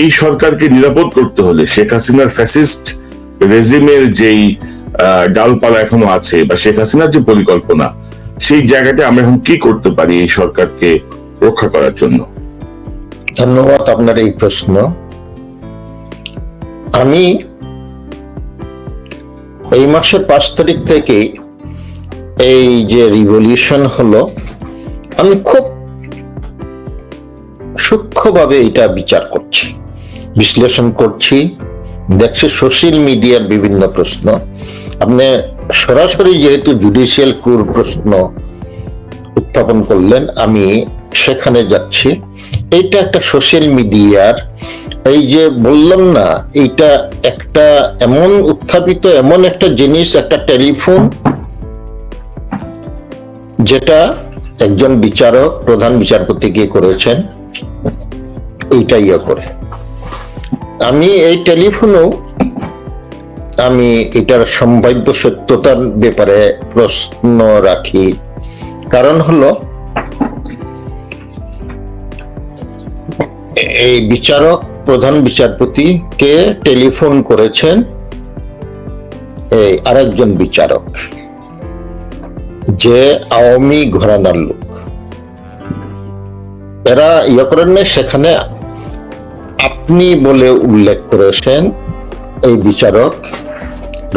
এই সরকারকে নিরাপদ করতে হলে শেখ হাসিনার ফ্যাসিস্ট রেজিমের যেই ডালপালা এখনো আছে বা শেখ হাসিনার যে পরিকল্পনা, সেই জায়গাটা আমরা এখন কি করতে পারি এই সরকারকে রক্ষা করার জন্য? ধন্যবাদ আপনার এই প্রশ্ন। আমি এই মাসের 5 তারিখ থেকে এই যে রিভলিউশন হলো, আমি খুব সূক্ষ্মভাবে এটা বিচার করছি, বিশ্লেষণ করছি, দেখছি সোশ্যাল মিডিয়ার বিভিন্ন প্রশ্ন। আপনি সরাসরি যেহেতু জুডিশিয়াল কুর প্রশ্ন উত্থাপন করলেন, আমি সেখানে যাচ্ছি। এইটা একটা সোশ্যাল মিডিয়ার, এই যে বললাম না, এইটা একটা এমন উত্থাপিত এমন একটা জিনিস, একটা টেলিফোন, যেটা একজন বিচারক প্রধান বিচারপতিকে করেছেন, এইটা করে। আমি এই টেলিফোনও আমি এটার সম্ভাব্য সত্যতার ব্যাপারে প্রশ্ন রাখি। কারণ হলো, এই বিচারক প্রধান বিচারপতিকে টেলিফোন করেছেন এই আরেকজন বিচারক, যে আওয়ামী ঘরানার লোক। এরা করেন না, সেখানে আপনি বলে উল্লেখ করেছেন এই বিচারক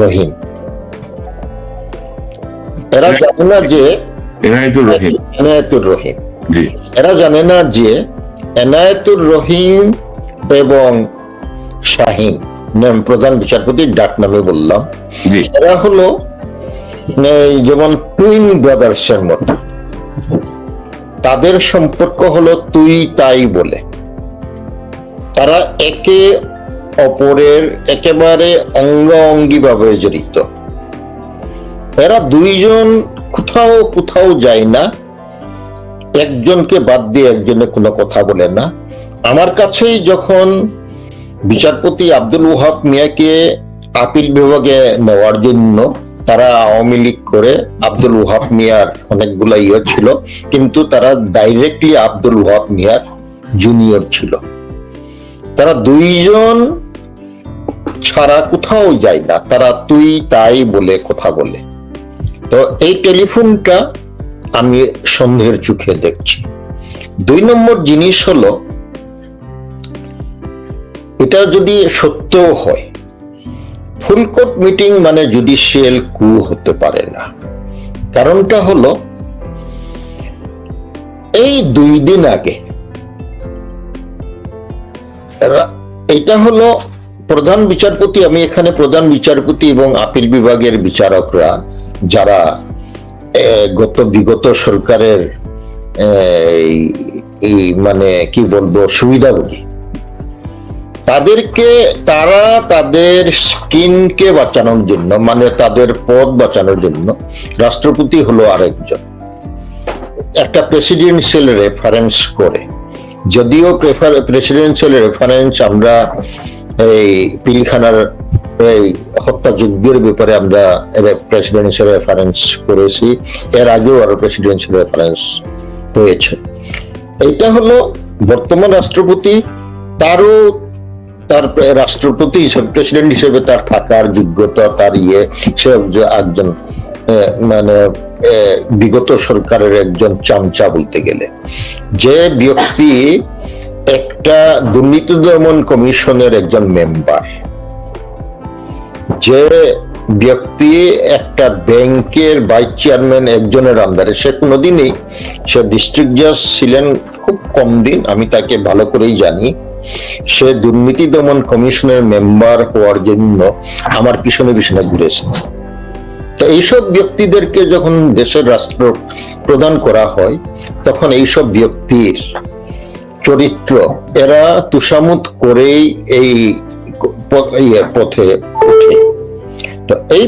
রহিম। এরা জানে না যে এনায়েতুর রহিম, এরা জানে না যে এনায়েতুর রহিম এবং শাহিন, প্রধান বিচারপতির ডাক নামে বললাম, এরা হলো যেমন টুইন ব্রাদার্স এর মতো। তাদের সম্পর্ক হলো তুই তাই বলে। তারা একে অপরের একেবারে অঙ্গাঅঙ্গি ভাবে জড়িত। এরা দুইজন কোথাও কোথাও যায় না, একজনকে বাদ দিয়ে একজনে কোনো কথা বলে না। আমার কাছেই যখন বিচারপতি আব্দুল ওয়াহাব মিয়াকে আপিল বিভাগে নেওয়ার জন্য তারা আওয়ামী লীগ করে, আব্দুল ওয়াহাব মিয়ার অনেকগুলা ছিল, কিন্তু তারা ডাইরেক্টলি আব্দুল ওয়াহাব মিয়ার জুনিয়র ছিল। তারা দুইজন ছাড়া কোথাও যায় না, তারা তুই তাই বলে কথা বলে। তো এই টেলিফোনটা আমি সন্দেহের চোখে দেখছি। 2 নম্বর জিনিস হলো, এটা যদি সত্য হয়, ফুল কোর্ট মিটিং মানে জুডিশিয়াল কু হতে পারে না। কারণটা হলো, এই 2 দিন আগে এটা হলো প্রধান বিচারপতি, আমি এখানে প্রধান বিচারপতি এবং আপিল বিভাগের বিচারকরা যারা বিগত সরকারের এই মানে কি বলবো সুবিধাভোগী, তাদেরকে তারা তাদের স্কিনকে বাঁচানোর জন্য, মানে তাদের পদ বাঁচানোর জন্য, রাষ্ট্রপতি হলো আরেকজন, একটা প্রেসিডেন্সিয়াল রেফারেন্স করে। যদিও প্রেসিডেন্সিয়াল রেফারেন্স আমরা এই পিলখানার এই হত্যাযজ্ঞের ব্যাপারে আমরা প্রেসিডেন্সিয়াল রেফারেন্স করেছি, এর আগেও আরো প্রেসিডেন্সিয়াল রেফারেন্স হয়েছে। এটা হলো বর্তমান রাষ্ট্রপতি, তারও তার রাষ্ট্রপতি হিসেবে, প্রেসিডেন্ট হিসেবে তার থাকার যোগ্যতা, তার সে একজন মানে বিগত সরকারের একজন চামচা বলতে গেলে। যে ব্যক্তি একটা দুর্নীতি দমন কমিশনের একজন মেম্বার, যে ব্যক্তি একটা ব্যাংকের ভাইস চেয়ারম্যান একজনের আন্ডারে, সে কোনোদিনই, সে ডিস্ট্রিক্ট জাজ ছিলেন খুব কম দিন, আমি তাকে ভালো করেই জানি। সে দুর্নীতি দমন কমিশনের মেম্বার হওয়ার জন্য আমার পিছনে পিছনে ঘুরেছে। তো এইসব ব্যক্তিদেরকে যখন দেশের রাষ্ট্র প্রদান করা হয়, তখন এইসব ব্যক্তির চরিত্র এরা তুষামুত করেই এই পথে উঠে। তো এই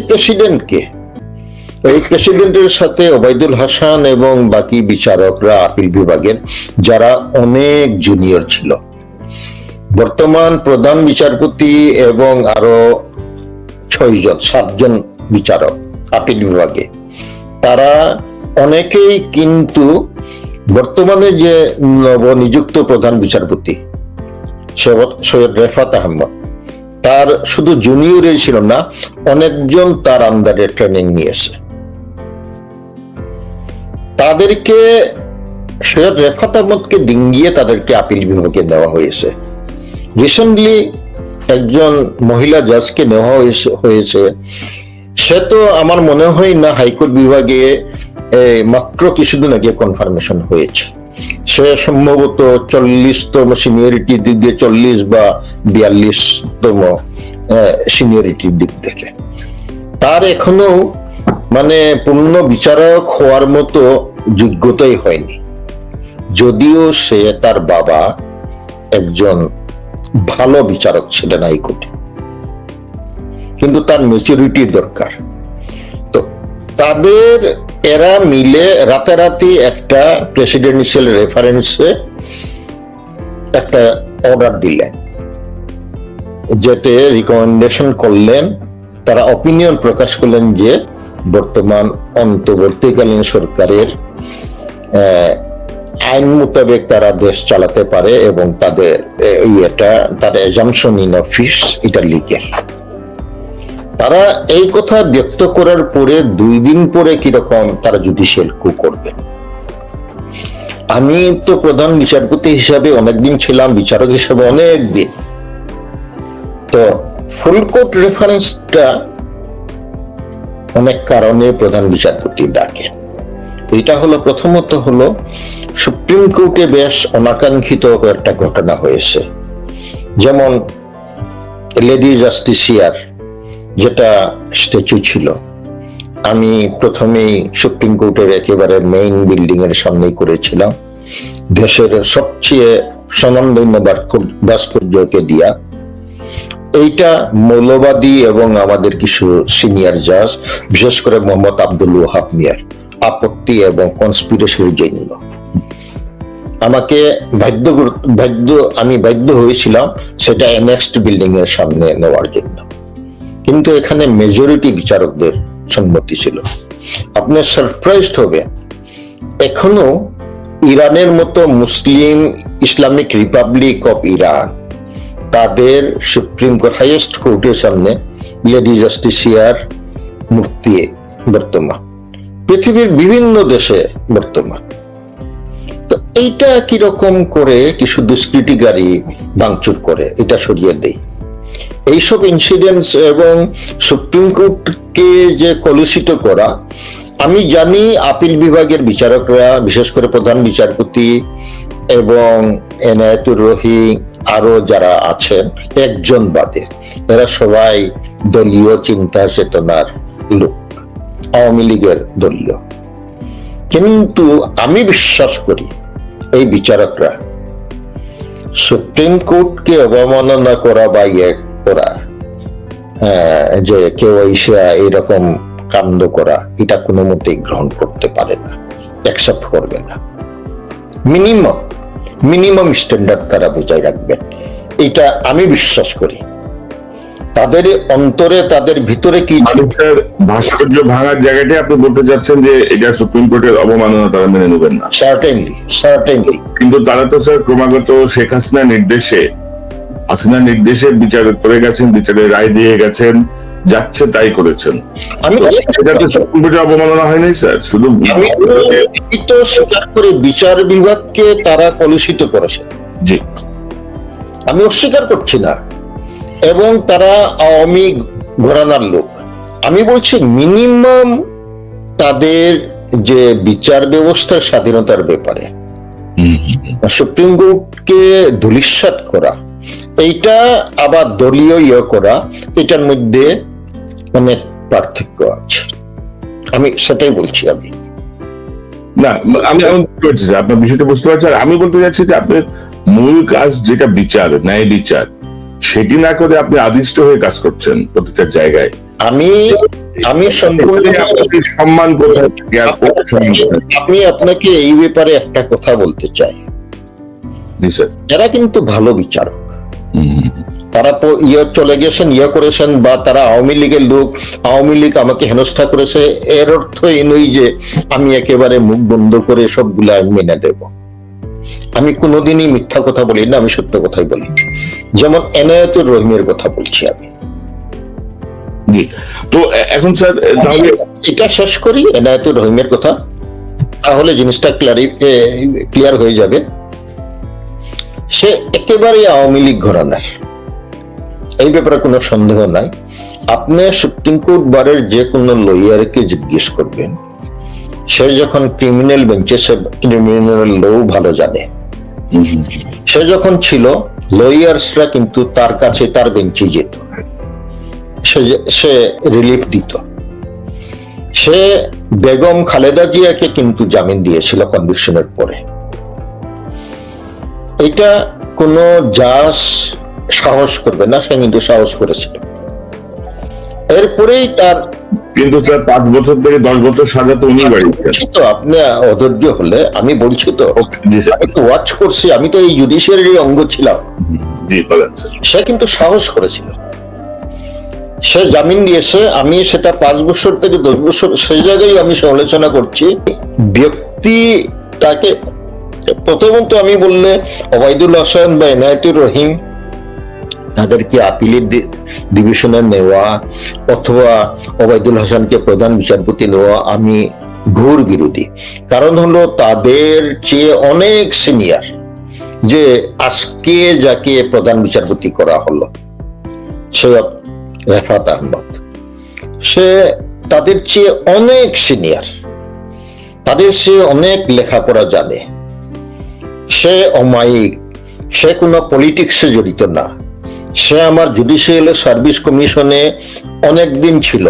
প্রেসিডেন্টের সাথে ওবায়দুল হাসান এবং বাকি বিচারকরা আপিল বিভাগের, যারা অনেক জুনিয়র ছিল, বর্তমান প্রধান বিচারপতি এবং আরো 7 জন বিচারক আপিল বিভাগে, তারা অনেকেই কিন্তু বর্তমানে যে নবনিযুক্ত প্রধান বিচারপতি সৈয়দ রেফাত আহমদ, তার শুধু জুনিয়রই ছিল না, অনেকজন তার আন্ডারে ট্রেনিং নিয়েছে। তাদেরকে সৈয়দ রেফাত আহমদকে ডিঙ্গিয়ে তাদেরকে আপিল বিভাগে নেওয়া হয়েছে। রিসেন্টলি একজন মহিলা জাজকে নেওয়া হয়েছে, সে তো আমার মনে হয় না হাইকোর্ট বিভাগে মাত্র কিছুদিন আগে কনফার্মেশন হয়েছে। সে সম্ভবত 40তম সিনিয়রিটির দিক দিয়ে 40 বা 42তম সিনিয়রিটির দিক থেকে। তার এখনো মানে পূর্ণ বিচারক হওয়ার মতো যোগ্যতাই হয়নি, যদিও সে তার বাবা একজন ভালো বিচারক ছিলেন হাইকোর্টে, কিন্তু তার ম্যাচুরিটি দরকার। তো তাদের এরা মিলে রাতারাতি একটা প্রেসিডেন্সিয়াল রেফারেন্সে একটা অর্ডার দিলেন, যেতে রিকমেন্ডেশন করলেন, তারা অপিনিয়ন প্রকাশ করলেন যে বর্তমান অন্তর্বর্তীকালীন সরকারের আইন মোতাবেক তারা দেশ চালাতে পারে এবং তাদের তার এজাম্পশন ইন অফিস এটা লিগেল। তারা এই কথা ব্যক্ত করার পরে 2 দিন পরে কিরকম তারা জুডিশিয়াল কু করবে। আমি তো প্রধান বিচারপতি হিসাবে অনেকদিন ছিলাম, বিচারক হিসাবে অনেক দিন। তো ফুল কোর্ট রেফারেন্সটা অনেক কারণে প্রধান বিচারপতি ডাকেন। এটা হলো প্রথমত হলো সুপ্রিম কোর্টে বেশ অনাকাঙ্ক্ষিত একটা ঘটনা হয়েছে, যেমন লেডি জাস্টিসিয়ার যেটা স্ট্যাচু ছিল, আমি প্রথমেই সুপ্রিম কোর্টের একেবারে মেইন বিল্ডিং এর সামনেই করেছিলাম, দেশের সবচেয়ে স্বনামধন্য ভাস্কর্যকে দিয়া। এইটা মৌলবাদী এবং আমাদের কিছু সিনিয়র জাজ, বিশেষ করে মোহাম্মদ আব্দুল ওয়াহাব মিয়ার আপত্তি এবং কনস্পিরেসির জন্য আমাকে আমি বাধ্য হয়েছিলাম সেটা নেক্সট বিল্ডিং এর সামনে নেওয়ার জন্য, কিন্তু এখানে মেজরিটি বিচারকদের সম্মতি ছিল। আপনি সারপ্রাইজড হবে, এখনো ইরানের মতো মুসলিম ইসলামিক রিপাবলিক অফ ইরান তাদের সুপ্রিম কোর্ট হাইয়েস্ট কোর্টের সামনে লেডি জাস্টিসিয়ার মূর্তি বর্তমান, পৃথিবীর বিভিন্ন দেশে বর্তমান। তো এইটা কিরকম করে কিছু দুষ্কৃতিকারী ভাঙচুর করে এটা সরিয়ে দেয়। এইসব ইনসিডেন্টস এবং সুপ্রিম কোর্টকে যে কলুষিত করা, আমি জানি আপিল বিভাগের বিচারকরা, বিশেষ করে প্রধান বিচারপতি এবং এনায়েতুর রহিম আরো যারা আছেন একজন বাদে, এরা সবাই দলীয় চিন্তা চেতনার লোক, আওয়ামী লীগের দলীয়। কিন্তু আমি বিশ্বাস করি এই বিচারকরা সুপ্রিম কোর্টকে অবমাননা করা বা করা, যে কেউ এসে এইরকম কাণ্ড করা, এটা কোনো মতেই গ্রহণ করতে পারে না, অ্যাকসেপ্ট করবে না। মিনিমাম স্ট্যান্ডার্ড তারা বজায় রাখবেন, এটা আমি বিশ্বাস করি। তাদের অন্তরে, তাদের ভিতরে কি ভাস্কর্য ভাঙার জায়গাটা আপনি বলতে চাচ্ছেন যে এটা সুপ্রিম কোর্টের অবমাননা, তারা মেনে নেবেন না? সার্টেনলি। কিন্তু তারা তো স্যার ক্রমাগত শেখ হাসিনার নির্দেশে বিচার করে গেছেন, বিচারের রায় দিয়ে গেছেন, যাচ্ছে তাই করেছেন। এটা তো সুপ্রিম কোর্টের অবমাননা হয়নি স্যার? শুধু আমি তো স্বীকার করে বিচার বিভাগকে তারা কলুষিত করেছে, জি, আমি অস্বীকার করছি না। এবং তারা আওয়ামী ঘরানার লোক। আমি বলছি মিনিমাম তাদের যে বিচার ব্যবস্থার স্বাধীনতার ব্যাপারে সুপ্রিম কোর্টকে ধূলিসাৎ করা, এইটা আবার দলীয় করা, এটার মধ্যে অনেক পার্থক্য আছে। আমি সেটাই বলছি। আমি আপনার বিষয়টা বুঝতে পারছি। আমি বলতে চাচ্ছি যে আপনার মূল কাজ যেটা বিচার, ন্যায় বিচার, সেটি না করে আপনি আদিষ্ট হয়ে কাজ করছেন প্রতিটা জায়গায়। আমি সম্পূর্ণ সম্মান কোথায়? আমি আপনাকে এই ব্যাপারে একটা কথা বলতে চাই। এরা কিন্তু ভালো বিচারক, তারা চলে গেছেন, করেছেন, বা তারা আওয়ামী লীগের লোক, আওয়ামী লীগ আমাকে হেনস্থা করেছে, এর অর্থ এই নয় যে আমি একেবারে মুখ বন্ধ করে সবগুলা মেনে দেব। আমি কোনোদিনই মিথ্যা কথা বলি না, আমি সত্য কথাই বলি। যেমন এনায়েতুর রহিমের কথা বলছি আমি। জি, তো এখন স্যার তাহলে এটা শেষ করি এনায়েতুর রহিমের কথা, তাহলে জিনিসটা ক্লিয়ার হয়ে যাবে। সে একেবারে আওয়ামী লীগ ঘরানার, এই ব্যাপারে কোনো সন্দেহ নাই। আপনি সুপ্রিম কোর্ট বারের যে কোনো লয়ারকে জিজ্ঞেস করবেন, সে যখন ক্রিমিনাল বেঞ্চে, সে ক্রিমিনাল ল ভালো জানে, সে যখন ছিল লয়ার্সরা কিন্তু তার কাছে, তার বেঞ্চে যেত, সে রিলিফ দিত। সে বেগম খালেদা জিয়াকে কিন্তু জামিন দিয়েছিল কনভিকশনের পরে। এটা কোনো জাজ সাহস করবে না, সে কিন্তু সাহস করেছিল। এরপরেই তার কিন্তু স্যার 5 বছর থেকে 10 বছর সাজা তো উনি বাড়িয়েছেন। তো আপনি অধৈর্য হলে, আমি বলছি তো, জি স্যার, আমি তো ওয়াচ করছি, আমি তো এই জুডিশিয়ারি অঙ্গ ছিলাম। জি বলেন স্যার। সে কিন্তু সাহস করেছিল, সে জামিন দিয়েছে। আমি সেটা 5 বছর থেকে 10 বছর, সেই জায়গায় আমি সমালোচনা করছি ব্যক্তি তাকে। প্রথমত আমি বললে ওবায়দুল হাসান বা এনায়েতুর রহিম, তাদেরকে আপিলের ডিভিশনে নেওয়া অথবা ওবায়দুল হাসানকে প্রধান বিচারপতি নেওয়া আমি ঘোর বিরোধী। কারণ হলো তাদের চেয়ে অনেক সিনিয়র। যে আজকে যাকে প্রধান বিচারপতি করা হলো সৈয়দ রেফাত আহমদ, সে তাদের চেয়ে অনেক সিনিয়র, তাদের চেয়ে অনেক লেখাপড়া জানে। সে অমায়িক, সে কোনো পলিটিক্সে জড়িত না। সে আমার জুডিশিয়াল সার্ভিস কমিশনে অনেক দিন ছিল,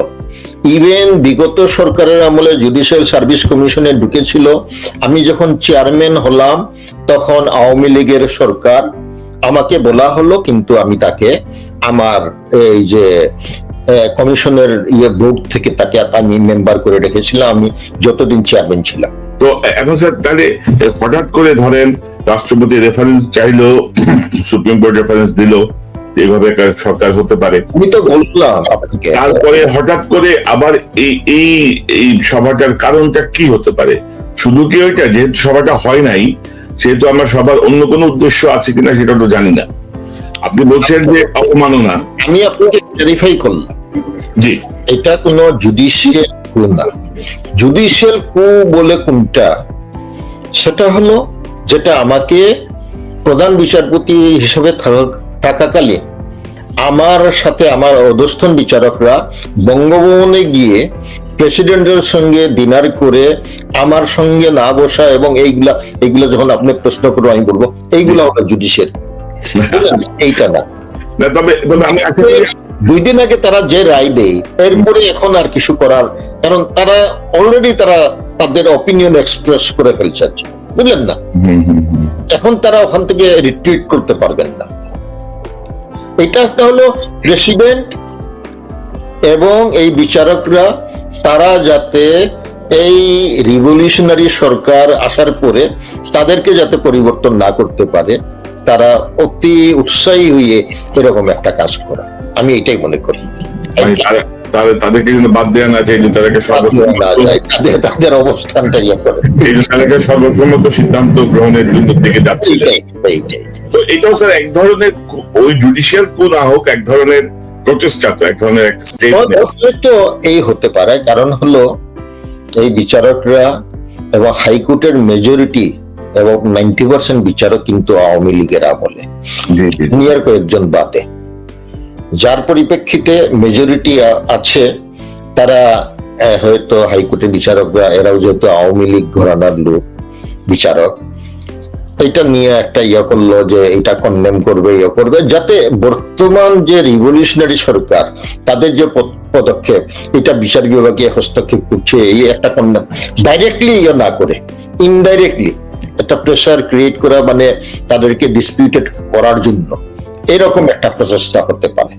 ইভেন বিগত সরকারের আমলে জুডিশিয়াল সার্ভিস কমিশনে ঢুকেছিল। আমি যখন চেয়ারম্যান হলাম তখন আওয়ামী লীগের সরকার, আমাকে বলা হলো, কিন্তু আমি তাকে আমার এই যে কমিশনের বোর্ড থেকে তাকে আমি মেম্বার করে রেখেছিলাম, আমি যতদিন চেয়ারম্যান ছিলাম। তো এখন স্যার তাহলে হঠাৎ করে ধরেন রাষ্ট্রপতি রেফারেন্স চাইলো, সুপ্রিম কোর্ট রেফারেন্স দিল, এইভাবে একটা সরকার হতে পারে। আমি তো বললাম আপনাকে, তারপরে হঠাৎ করে আবার এই সভাটার কারণটা কি হতে পারে? শুধু কি ওইটা, যেহেতু সভাটা হয় নাই সেহেতু আমার সবার অন্য কোনো উদ্দেশ্য আছে কিনা সেটা তো জানি না। আপনি বলছেন যে অবমাননা, আমি আপনাকে ক্লারিফাই করলাম, জি এটা কোনো জুডিশিয়াল কু না। জুডিশিয়াল কু বলে কোনটা, সেটা হলো যেটা আমাকে প্রধান বিচারপতি হিসেবে থাকাকালীন আমার সাথে আমার অধস্তন বিচারকরা বঙ্গভবনে গিয়ে প্রেসিডেন্টের সঙ্গে ডিনার করে আমার সঙ্গে না বসা, এবং এইগুলা যখন আপনি প্রশ্ন করবো আমি বলবো এইগুলা হলো জুডিশিয়াল, এইটা না। তবে আমি 2 দিন আগে তারা যে রায় দেয়, এরপরে এখন আর কিছু করার, কারণ তারা অলরেডি তাদের অপিনিয়ন এক্সপ্রেস করে ফেলছেন, বুঝলেন না? এখন তারা ওখান থেকে রিট্রিট করতে পারবেন না। এটা একটা হলো প্রেসিডেন্ট এবং এই বিচারকরা, তারা যাতে এই রিভলিউশনারি সরকার আসার পরে তাদেরকে যাতে পরিবর্তন না করতে পারে, তারা অতি উৎসাহী হয়ে এরকম একটা কাজ করা, আমি এটাই মনে করি। তাদেরকে কিন্তু বাদ দেওয়া না যায়, তাদেরকে তাদের অবস্থানটা ইয়ে করে, তাদেরকে সর্বসম্মত সিদ্ধান্ত গ্রহণের জন্য দিকে যাচ্ছে। তো এটাও স্যার এক ধরনের, ওই জুডিশিয়াল কু না হোক, এক ধরনের প্রচেষ্টা, তো এক ধরনের স্টেপ তো এই হতে পারে। কারণ হলো এই বিচারকরা এবং হাইকোর্টের মেজরিটি এবং 90% বিচারক কিন্তু আওয়ামী লীগের আমলে, সিনিয়র কয়েকজন বাদে, যার পরিপ্রেক্ষিতে মেজরিটি আছে। তারা হয়তো হাইকোর্টের বিচারকরা, এরাও যেহেতু আওয়ামী লীগ ঘরানার লোক বিচারক, এটা নিয়ে একটা করলো যে এটা কন্ডেম করবে, করবে, যাতে বর্তমান যে রিভলিউশনারি সরকার তাদের যে পদক্ষেপ, এটা বিচার বিভাগে হস্তক্ষেপ করছে, এই একটা কন্ডেম ডাইরেক্টলি না করে ইনডাইরেক্টলি একটা প্রেসার ক্রিয়েট করা, মানে তাদেরকে ডিসপিউটেড করার জন্য এরকম একটা প্রচেষ্টা হতে পারে।